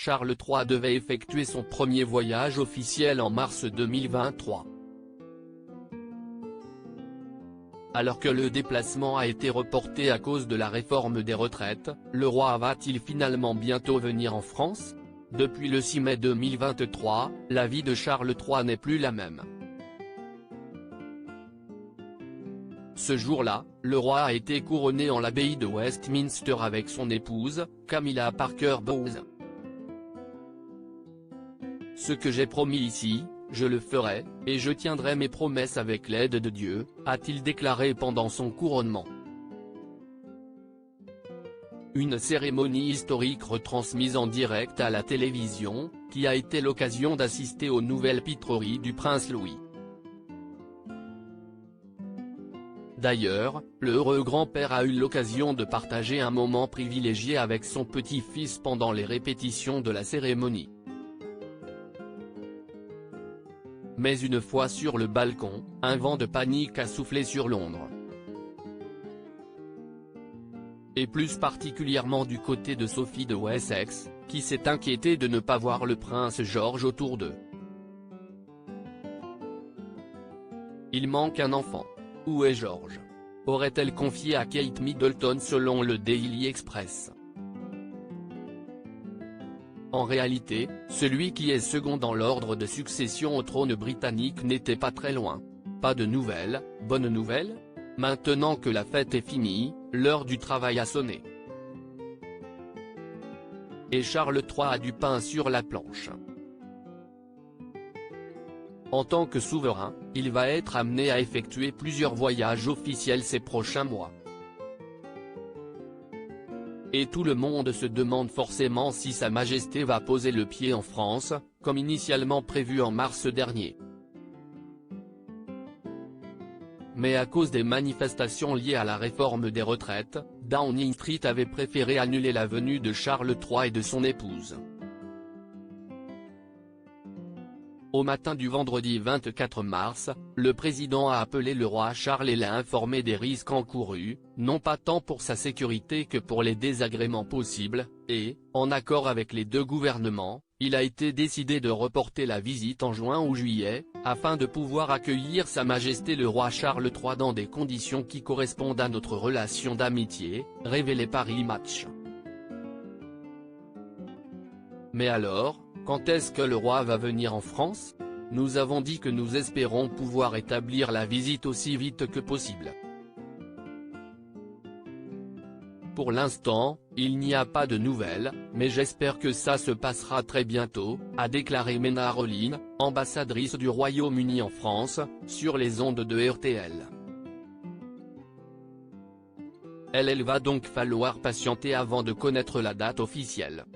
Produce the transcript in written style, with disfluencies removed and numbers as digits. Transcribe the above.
Charles III devait effectuer son premier voyage officiel en mars 2023. Alors que le déplacement a été reporté à cause de la réforme des retraites, le roi va-t-il finalement bientôt venir en France? Depuis le 6 mai 2023, la vie de Charles III n'est plus la même. Ce jour-là, le roi a été couronné en l'abbaye de Westminster avec son épouse, Camilla Parker Bowles. Ce que j'ai promis ici, je le ferai, et je tiendrai mes promesses avec l'aide de Dieu, a-t-il déclaré pendant son couronnement. Une cérémonie historique retransmise en direct à la télévision, qui a été l'occasion d'assister aux nouvelles pitreries du prince Louis. D'ailleurs, le heureux grand-père a eu l'occasion de partager un moment privilégié avec son petit-fils pendant les répétitions de la cérémonie. Mais une fois sur le balcon, un vent de panique a soufflé sur Londres. Et plus particulièrement du côté de Sophie de Wessex, qui s'est inquiétée de ne pas voir le prince George autour d'eux. Il manque un enfant. Où est George? Aurait-elle confié à Kate Middleton selon le Daily Express. En réalité, celui qui est second dans l'ordre de succession au trône britannique n'était pas très loin. Pas de nouvelles, bonne nouvelle? Maintenant que la fête est finie, l'heure du travail a sonné. Et Charles III a du pain sur la planche. En tant que souverain, il va être amené à effectuer plusieurs voyages officiels ces prochains mois. Et tout le monde se demande forcément si Sa Majesté va poser le pied en France, comme initialement prévu en mars dernier. Mais à cause des manifestations liées à la réforme des retraites, Downing Street avait préféré annuler la venue de Charles III et de son épouse. Au matin du vendredi 24 mars, le président a appelé le roi Charles et l'a informé des risques encourus, non pas tant pour sa sécurité que pour les désagréments possibles, et, en accord avec les deux gouvernements, il a été décidé de reporter la visite en juin ou juillet, afin de pouvoir accueillir Sa Majesté le roi Charles III dans des conditions qui correspondent à notre relation d'amitié, révélé Paris Match. Mais alors, quand est-ce que le roi va venir en France? Nous avons dit que nous espérons pouvoir établir la visite aussi vite que possible. Pour l'instant, il n'y a pas de nouvelles, mais j'espère que ça se passera très bientôt, a déclaré Mena Rowling, ambassadrice du Royaume-Uni en France, sur les ondes de RTL. Elle va donc falloir patienter avant de connaître la date officielle.